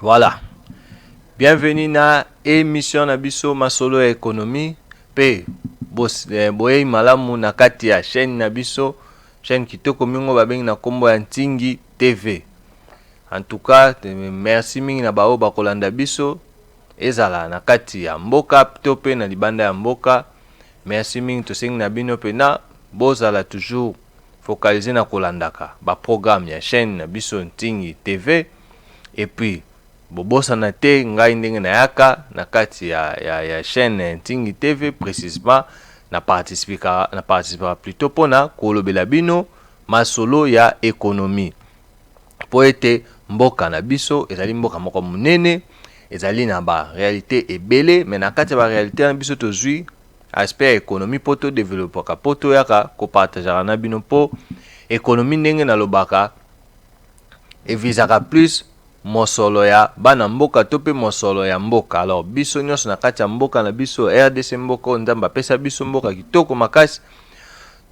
Voilà. Bienvenue na émission na biso masolo ya économie pe boye malamu na kati ya chaîne na biso, chaîne kitoko mingo babengi na kombo ya Ntingi TV. En tout cas, merci mingi na bao bakolanda biso ezala na kati ya mboka to pe na libanda ya mboka. Merci mingi tosengi na bino pe na bozala toujours focalisé na kolandaka ba programme ya chaîne na biso Ntingi TV. Et puis bobosana te ngai ndenge na yaka na kati ya chaîne Ntingi TV précisément na participer plutôt pona kolobela bino masolo ya économie po ete mboka na biso ezali mboka moko munene, ezali na ba réalité ebele, mais na kati ya ba réalité na biso tozwi aspect économie po to développer ka po to yaka ko partager na bino po économie ndenge na lobaka evisaka plus mosolo ya bana mboka to pe mosolo ya mboka. Alors biso nyonso na kati ya mboka na biso RDC mboka nzamba pesa biso mboka kitoko makasi,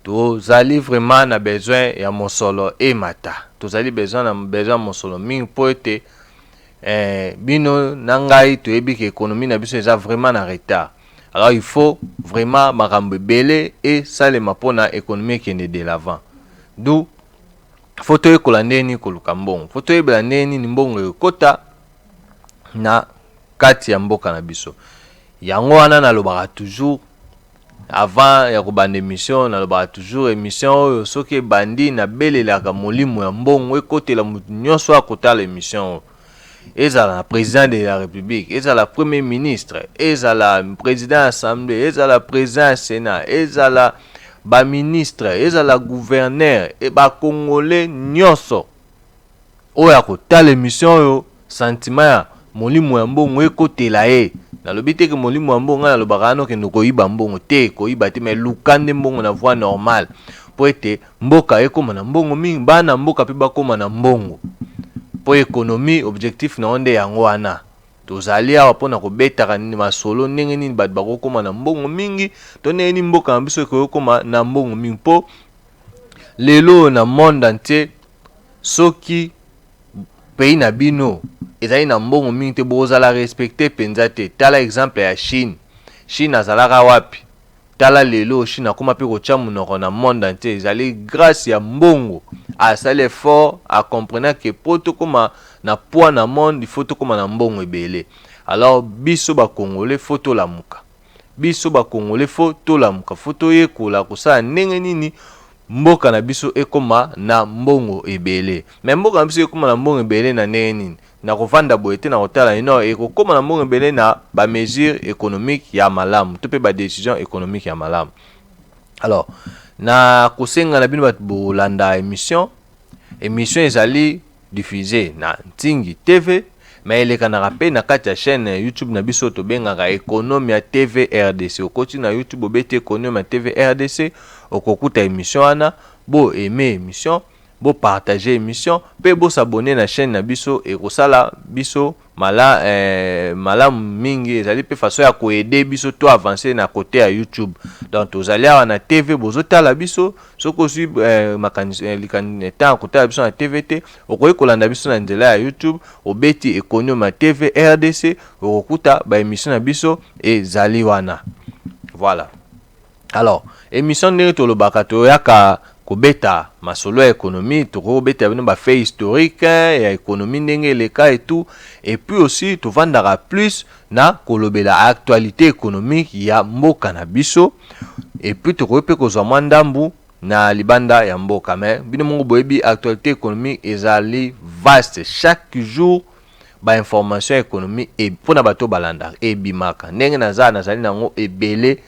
tozali vraiment na besoin ya mosolo emata, tozali besoin mosolo mingi po ete bino na ngai toyebi ke économie na biso eza vraiment na retard. Alors il faut vraiment makambo ebele et salema mpona économie kende de l'avant. D'où foto yekola ndeni koluka mbongo, foto yebela ndeni ni mbongo ekota na kati ya mboka na biso. Yango wana nalobaka toujours avant ya kobanda émission, nalobaka toujours émission oyo soki ebandi na belelaka molimo ya mbongo ekotela mutu nyonso akotala émission. Ezala na président de la république, ezala premier ministre, ezala président assemblée, ezala président sénat, ezala ba ministre, ezala gouverneur et ba congolais nyonso oyo akotala émission oyo sentiment ya molimo ya mbongo ekotela ye. Nalobi te ke molimo ya mbongo nalobaka ano kende koyiba mbongo te, koyiba te, mais lukande mbongo na voie normale po ete mboka ekoma na mbongo mingi, bana mboka pe bakoma na mbongo po économie objectif na onde yango wana. Tozali awa pona kobetaka nini masolo ndenge nini bato bakokoma na mbongo mingi to ndenge nini mboka na biso ekokoma na mbongo mingi po lelo na monde entier soki pays na bino ezali na mbongo mingi te bozala respecte penza te. Tala exemple ya Chine. Chine azalaka wapi? Tala lelo Chine akoma pe kotia munoko na monde entier, ezali grâce ya mbongo. Asali effort a comprendre que pour to koma na poids na monde il faut to koma na mbongo ebele. Alors biso ba congolais faut to lamuka, biso ba congolais faut to lamuka, faut to yekola kosala ndenge nini mboka na biso ekoma na mbongo ebele. Mais mboka na biso ekoma na mbongo ebele na ndenge nini? Na kovanda boyete na kotala ino ekokoma na mbongo ebele na ba mesure économique ya malamu to pe ba décision économique ya malamu. Alors na kosenga na bino bato bolanda émission ezali diffusée na Ntingi TV, mais eleka na rappel na kati ya chaîne YouTube na biso to bengaka Economia TV RDC. Okoti na YouTube obete Economia TV RDC okokuta émission wana, bo aimer émission, bo partager émission, pe bo s'abonner na chaîne na biso et kosala biso malamu mingi, ezali pe façon ya koaider biso to avancer na côté ya YouTube. Donc tozali awa na TV bozotala biso, soko si likaneta kotala biso na TV te, okoki kolanda biso na nzela ya YouTube obeti Economia TV RDC okokuta ba émission na biso ezali wana. Voilà. Alors émission ndenge tolobaka toyaka kobeta masolo ya économie, tokobeta bino ba fait historique ya économie ndenge eleka et tout, et puis aussi tovandaka plus na kolobela actualité économique ya mboka na biso, et puis tokope kozwa mwa ndambu na libanda ya mboka. Mais bino mongo boyebi actualité économique ezali vaste, chaque jour ba information économique et pona bato balanda ebimaka ndenge nazali nango ebele.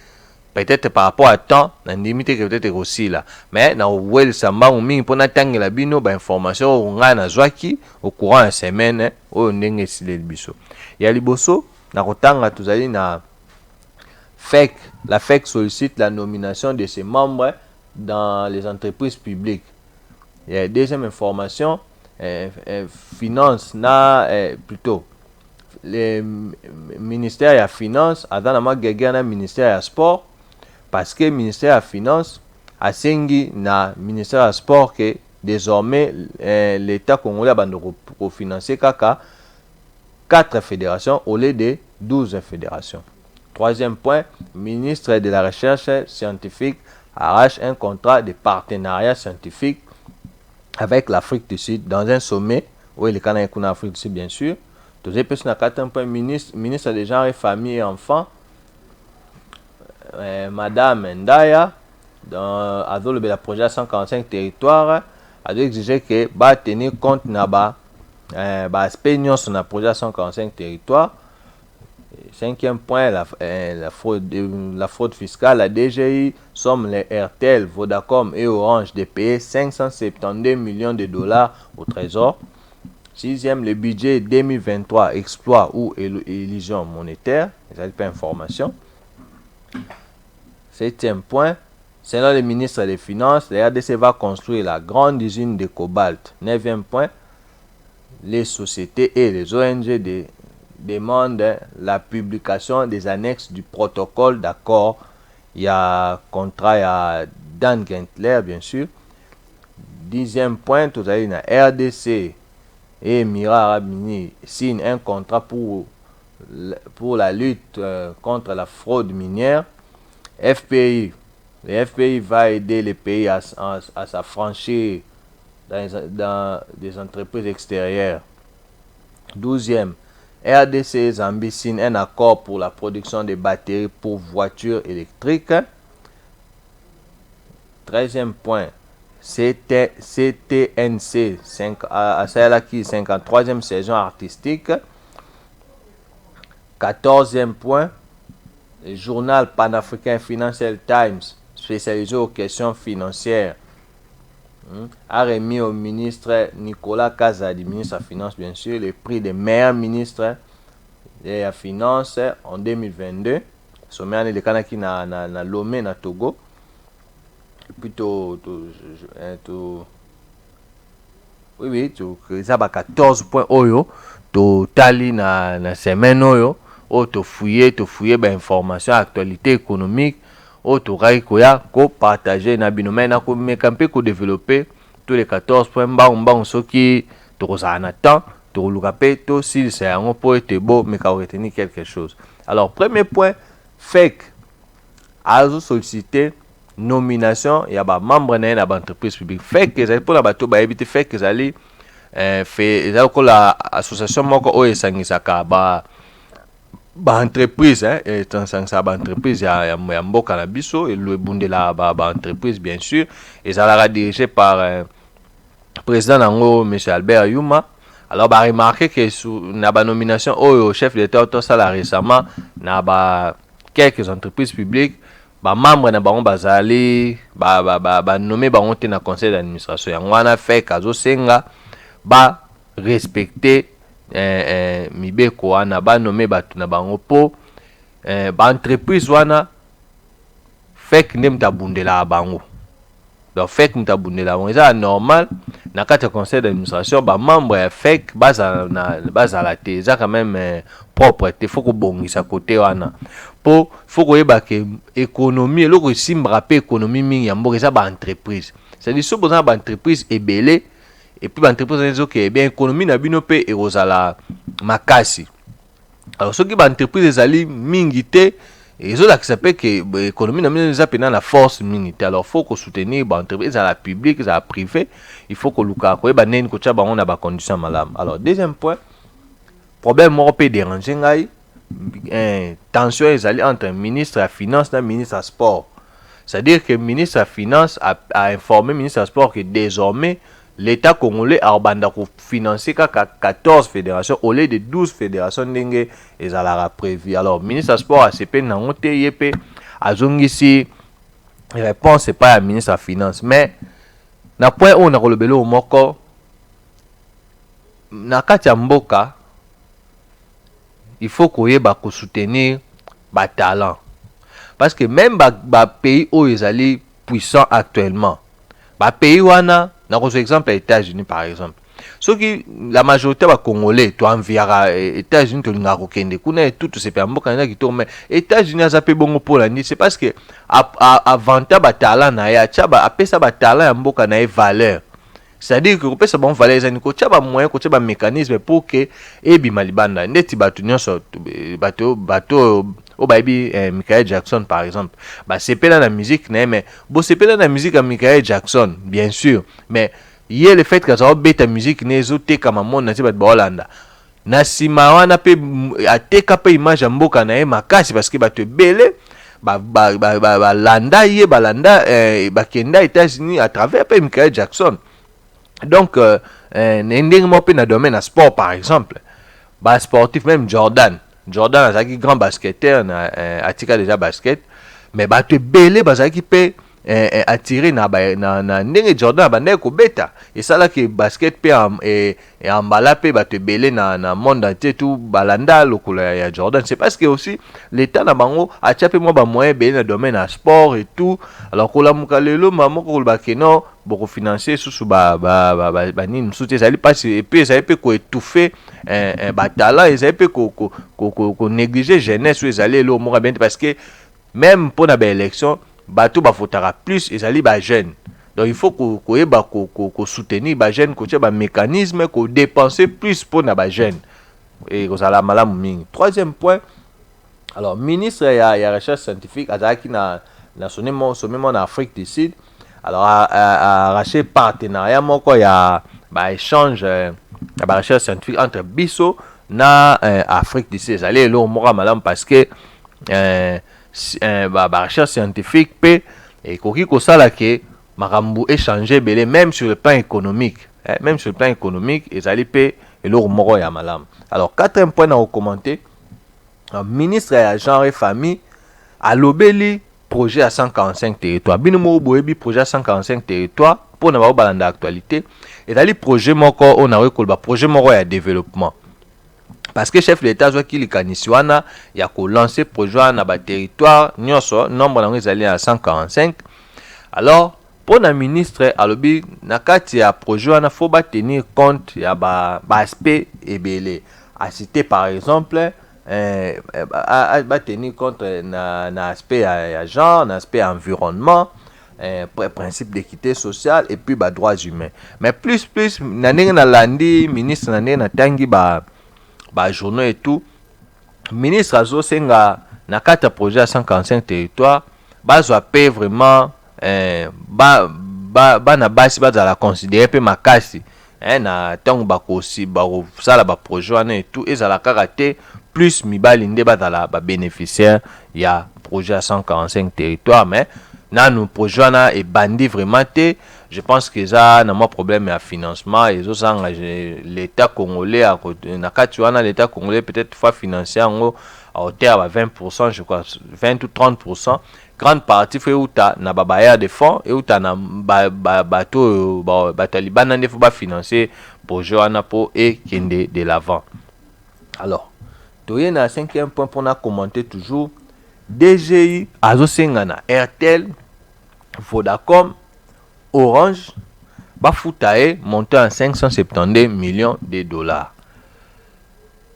Peut-être par rapport à temps, na limite que peut-être aussi là, mais na wel samba mingi pona tangela bino ba information nga na zwaki au courant de semaine o ndenge sile biso. Ya liboso na kotanga tuzali na FEC. La FEC sollicite la nomination de ses membres dans les entreprises publiques. Il y a deuxième information, finance na plutôt le ministère ya finance adana magege na ministère ya sport, parce que ministère ya finance asengi na ministère ya sport que désormais l'État congolais a financer kaka 4 fédérations au lieu de 12 fédérations. Troisième point, ministre de la Recherche scientifique arrache un contrat de partenariat scientifique avec l'Afrique du Sud dans un sommet. Oui, le Canada est en Afrique du Sud, bien sûr. Deuxième point, ministre des Genres, Familles et Enfants, Madame Ndaya, dans le projet 145 territoires, a exigé que va tenir compte de l'aspect sur le projet 145 territoires. Cinquième point, la fraude fiscale. La DGI somme les RTL, Vodacom et Orange de payer 572 millions de dollars au Trésor. Sixième, le budget 2023, exploit ou illusion monétaire. Vous n'avez pas information. Septième point, selon le ministre des Finances, la RDC va construire la grande usine de cobalt. Neuvième point, les sociétés et les ONG demandent la publication des annexes du protocole d'accord. Il y a contrat, il y a Dan Gentler, bien sûr. Dixième point, vous avez une RDC et Émirats Arabes Unis signent un contrat pour la lutte contre la fraude minière. FPI, le FPI va aider les pays à s'affranchir dans des entreprises extérieures. 12e, RDC Zambie signe un accord pour la production de batteries pour voitures électriques. 13e point, CTNC à 53e saison artistique. 14e point, le journal panafricain Financial Times, spécialisé aux questions financières, a remis au ministre Nicolas Kazadi, ministre de la Finance bien sûr, le prix des meilleurs ministres de la Finance en 2022. Sommet de Kanaki na Lomé na Togo. Plutôt oui, ça va 14 points oyo to tali na semaine oyo o to fouiller ben information actualité économique o to rai koya ko partager na binomena ko mekampe ko développer tous les 14 points mbang soki to kozana temps to luka pe to si c'est un po être beau mais ka retenir quelque chose. Alors premier point, fake azo solliciter nomination ya ba membre na entreprise publique. Fake ezali pour la bato ba éviter fake ezali ezali ko la association moko o esangisaka ba entreprise esangisaka ba entreprise ya mboka na biso et le bundela ba entreprise bien sûr ezalaka dirigé par président nango M. Albert Yuma. Alors ba remarquer que na ba nomination au chef d'état tout ça là récemment na ba quelques entreprises publiques ba membre na bango bazali ba nommé bango te na conseil d'administration yango wana fake azo senga ba respecter mibeko wana ba nommé batu na bango po ba entreprise wana fake nem ta bundela bango. Donc fake nem ta bundela bango ça normal na kati conseil d'administration ba membre ya fake bazala te ça quand même propre te faut ko bongisa côté wana po faut ko yeba ke économie eloko simbra pe économie mingi ya mboka ça ba entreprise c'est-à-dire so boza ba entreprise ebele et puis ba entreprise ezo ke bien économie na bino pe erozala makasi. Alors soki ba entreprise ezali mingi te ezo la sape que économie na bino eza pena na force mingi te. Alors faut ko soutenir ba entreprise à la publique à la privé, il faut ko luka ko yeba neni ko tia bango na ba conditions malamu. Alors deuxième point, problème moko pe déranger ngai tension ezali entre ministre de la Finance et ministre de Sport. C'est-à-dire que le ministre de la Finance a informé le ministre de Sport que désormais l'État congolais a financé 14 fédérations au lieu de 12 fédérations ndenge ezalaka prévu. Alors le ministre de Sport a CP nangote yepe azongisi réponse c'est pas le ministre de la Finance mais na point où on a kolobelo moko na kati ya mboka il faut qu'on ait soutenir les talents. Parce que même les pays où ils sont puissants actuellement, les pays où on a, par exemple, les États-Unis par exemple, ceux qui, la majorité des Congolais, tu envieras les États-Unis, tu as tout ces pays qui tournent, mais les États-Unis ont fait bon pour l'année. C'est parce que avant les talents, après ça, les talents ont valeur. c'est-à-dire que kopesa bon valeur ezani kotia ba moyen kotia ba mécanisme pour que ebima libanda ndeti bato nyonso bato o bayebi Michael Jackson par exemple basepela na musique na mais bosepela na musique ya Michael Jackson bien sûr mais ye le fait que ça beta musique ne ezotekama monde na ti bato baolanda na nsima wana mpe ateka mpe image ya mboka na ye makasi parce que bato ebele balanda ye balanda bakenda États-Unis à travers mpe Michael Jackson. Donc ndenge moko mpe na domaine ya sport par exemple sportif même Jordan azalaki grand basketteur atika déjà basket mais bato ebele bazalaki mpe attiré na ndenge Jordan abandaki kobeta esalaki basket mpe ambala mpe bato ebele na monde entier tout balanda lokolo ya Jordan. C'est parce que aussi l'état na bango atia mpe mwa bamoyen ebele na domaine ya sport et tout. Alors kolamuka lelo mamoko kolobake non bokofinancer susu banini mosusu te ezali mpasi epuis ezali mpe koétouffe batalent ezali mpe konéglige jeunesse oyo ezali elo moko bien te parce que même mpo na baélection bato bafotaka plus ezali bajeune. Donc il faut koyeba soutenir bajeune kotia bamécanisme kodépenser plus mpo na bajeune et kozala malamu mingi. Troisième point, alors ministre ya recherche scientifique azalaki na sommet mo na Afrique du Sud. Alors arraché partenariat moko ya échange ya recherche scientifique entre biso na Afrique du Sud ezali elo moko malamu parce que recherche scientifique pe ekoki kosala ke makambo échanger belé même sur le plan économique même sur le plan économique ezali pe elo moko ya malamu. Alors quatrième point na recommander ministre ya genre et famille alobeli projet à 145 territoires. Bino mo boyebi projet à 145 territoires pour na ba balanda actualité ezali projet moko on a rekolba projet moko ya développement. Parce que chef de l'État qui likanisi wana ya ko lancer projet na ba territoire nyonso nombre nango ezali à 145. Alors pour na ministre alobi na kati ya projet wana faut ba tenir compte ya ba aspect ebele. À citer par exemple ba tenir compte na aspect ya genre, na aspect environnement, principe d'équité sociale et puis ba droits humains. Mais plus na ndenge na landi ministre na ndenge na tangi ba journaux et tout, ministre azo senga na kata projet à 145 territoires bazwa pe vraiment na basi bazala considérer pe makasi na tango bakosi bakosala ba projet wana et tout ezala kaka te plus mibali nde bazala ba bénéficiaire ya projet à 145 territoires. Mais nanu projet wana ebandi vraiment te. Je pense que ça n'a pas problème à financement et ça l'état congolais na kati wana l'état congolais peut-être fois financier en à hauteur à 20%, je crois 20 ou 30%. Grande partie fait uta na babaya de fonds et uta na bateau bataliban ne faut pas financer projet wana pour et kende de l'avant. Alors toye na cinquième point pour na commenter toujours DGI azo sengana RTL Vodacom Orange bafutae monté en 572 millions de dollars.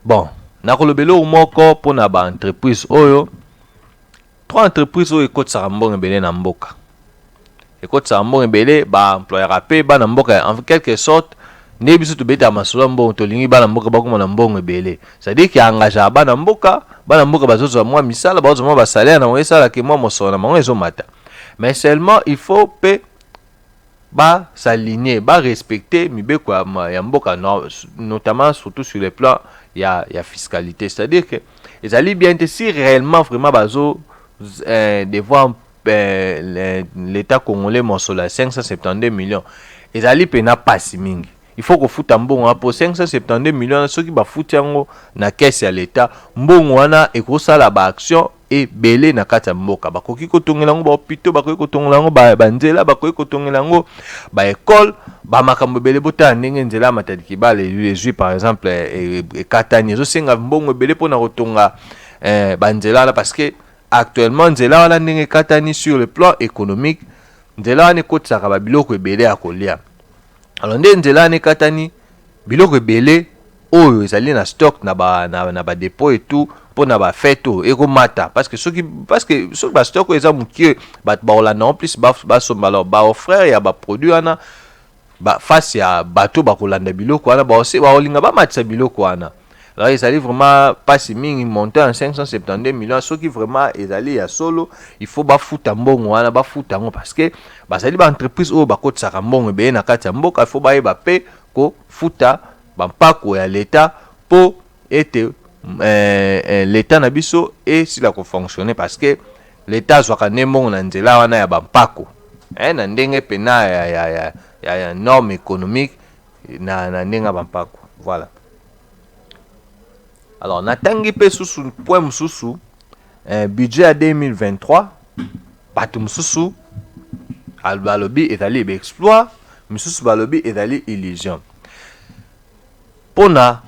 Bon, nakolobelo moko pour na ba entreprise oyo trois entreprises oyo ekotsaka mbongo ebele na mboka. Ekotsaka mbongo ebele ba employeur pe ba na mboka en quelque sorte ne biso to beta masolo mbongo to lingi ba na mboka ba kuma na mbongo ebele. C'est-à-dire qu'il engage ba na mboka bazozo mwa misala bazozo mwa ba salaire na mwa sala ke mwa moso na mwa ezo mata. Mais seulement il faut pe ba s'aligner, ba respecter mibeko ya mboka notamment surtout sur le plan ya fiscalité. C'est-à-dire que les alliés bien si réellement vraiment bazo devoir l'état congolais monsola 572 millions. Les alliés pena pas si mingi. Il faut que fout mbongo pour 572 millions ceux qui ba fout yango na caisse ya l'état mbongo wana ekosala ba action et belé na kata mboka bakoki kotongela ngo ba hôpital bakoki kotongela ngo ba nzela bakoki kotongela ngo ba école ba makambo belé bota ndenge nzela matadiki ba les par exemple et katani zo senga mbongo belé pona kotonga ba nzela parce que actuellement nzela wana ndenge katani sur le plan économique nzela wana kotsaka ba biloko ebele akolia. Alors nde nzela ne katani biloko ebele oyo ezali na stock na ba dépôt et tout pour na ba feto eko mata parce que ceux qui ba stock eza mukie ba olanda en plus ba somba alors ba frère ya ba produit ana face ya bato bakolanda biloko wana baolinga bamatisa biloko wana. Alors ezali vraiment pasi mingi monté en 572 millions soki vraiment ezali ya solo il faut bafuta mbongo wana bafuta ngo parce que bazali ba entreprise oyo bakotisaka mbongo ebeye na kati ya mboka il faut bayeba pe ko futa bampako ya leta po ete leta na biso esila kofonctionner parce que leta azwaka nde mbongo na nzela wana ya bampako na ndenge pena ya norme économique na ndenge ya bampako. Voilà. Alors natangi pe susu point mususu budget ya 2023 bato mususu balobi ezali exploit mususu balobi ezali illusion pona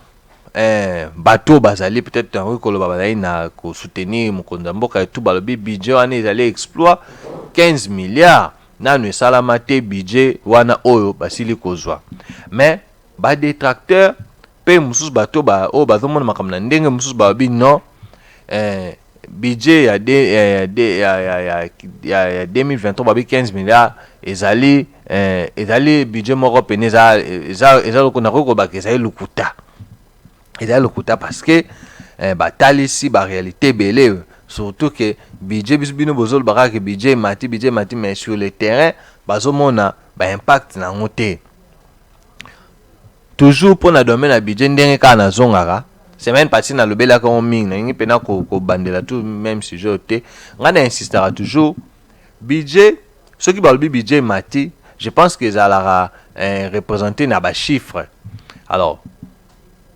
bato bazali peut-être tango koloba bazali na ko soutenir mokonzi mboka et tout balobi budget wana ezali exploit 15 milliards nanu esalama te budget wana oyo basili kozwa mais ba détracteur pe mususu bato ba o bazomona makambo na ndenge mususu balobi non budget ya 2023 babi 15 milliards ezali budget moko pene eza lokona ko ba ezali lukuta parce que batalisi ba réalité belé surtout que budget bisbino bozol baraka budget mati mais sur le terrain bazomona ba impact na ngote toujours pour na domaine na budget ndenge ka na zongaka semaine partie na lobela ka mingi na ngi pena ko bandela tout même sujet te ngana insistera toujours budget ce qui balobi budget mati je pense que ça la représenter na ba chiffre. Alors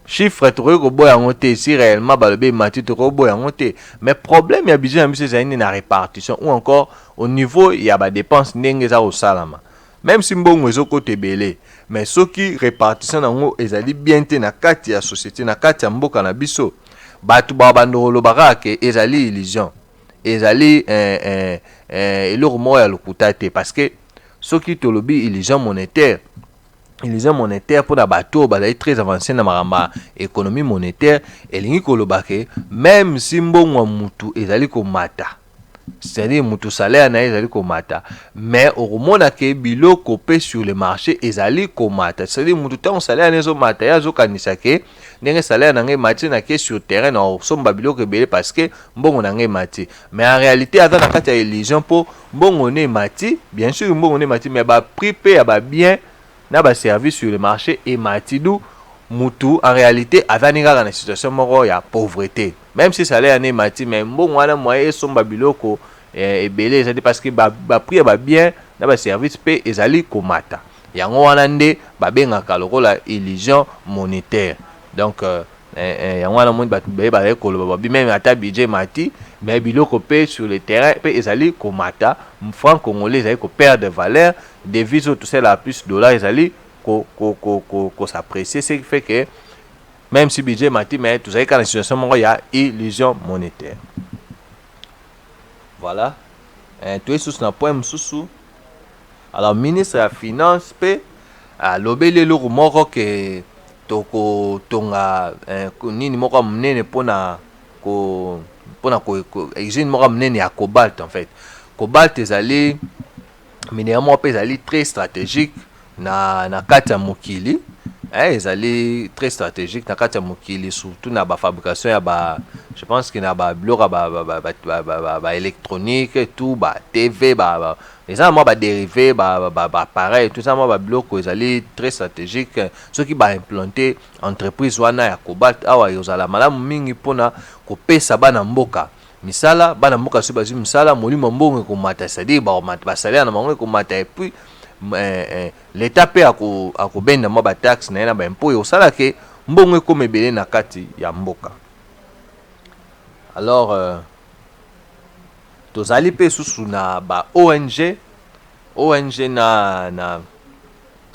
chiffre to ko boya ngote si réellement balobi mati to ko boya ngote mais problème ya budget na biso ezali na répartition ou encore au niveau ya ba dépenses ndenge za au salama. Même si mbongo ezokota ebele mais soki répartition nango ezali bien te na kati ya société na kati ya mboka na biso bato babandolo barake ezali illusion ezali eloko moko ya lokuta te parce que soki tolobi illusion monétaire pour na bato bazali très avancé na maramba économie monétaire elingi kolobake même si mbongo mutu ezali komata c'est-à-dire mutu salaire na ezali komata mais okomona ke biloko pe sur le marché ezali komata c'est-à-dire mutu tant salaire nezo mata ya zo kanisa ke ndenge salaire na ngai mati na ke sur terrain na somba biloko ebele parce que mbongo na ngai mati mais en réalité aza na kati ya illusion po mbongo ne mati bien sûr mbongo ne mati mais ba prix pe ya ba bien na ba service sur le marché et matidu mutu en réalité avaninga dans une situation moko ya pauvreté même si salaire ne mati mais mbongo wana moyen somba biloko ebele c'est parce que ba prix ba bien na ba service pe ezali komata yango wana nde babengaka lokola illusion monétaire. Donc yango wana moni ba koloba ba même ata budget mati mais biloko pe sur le terrain pe ezali komata franc congolais ezali ko perdre de valeur devise tout ça la plus dollar ezali ko s'apprécier, ce qui fait que même si budget mati mais tout ça quand situation moko ya illusion monétaire. Voilà tout sous na point mususu. Alors ministre ya finance pe lobele loko moko ke toko tonga nini moko mnene pona ko usine moko mnene ya cobalt. En fait cobalt ezali minéraux pe ezali très stratégique na kati ya mokili ezali très stratégique na kati ya mokili surtout na ba fabrication ya ba je pense que na ba biloko ba électronique et tout ba TV ba ezala mo ba dérivé ba appareil tout ça mo ba biloko ezali très stratégique ceux qui ba implanter entreprise wana ya cobalt awa yozala malamu mingi pona kopesa bana mboka misala bana mboka so bazwi misala molimo mbongo komata c'est-à-dire ba salaire na bango komata et puis l'état pe akobenda mo ba taxe na ba impôt osala ke mbongo ekoma ebele na kati ya mboka. Alors tozali pe susu na ba ONG na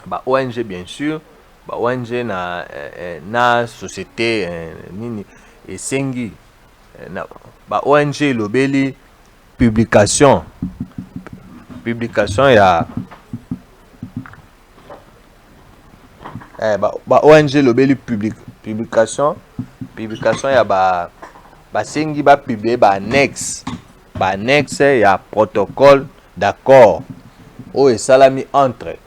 ba ONG bien sûr ba ONG na société nini esengi na ba ONG lobeli publication ya ba ONG lobeli publication ya ba sengi ba publier ba annexe ya protocole d'accord o esalami entre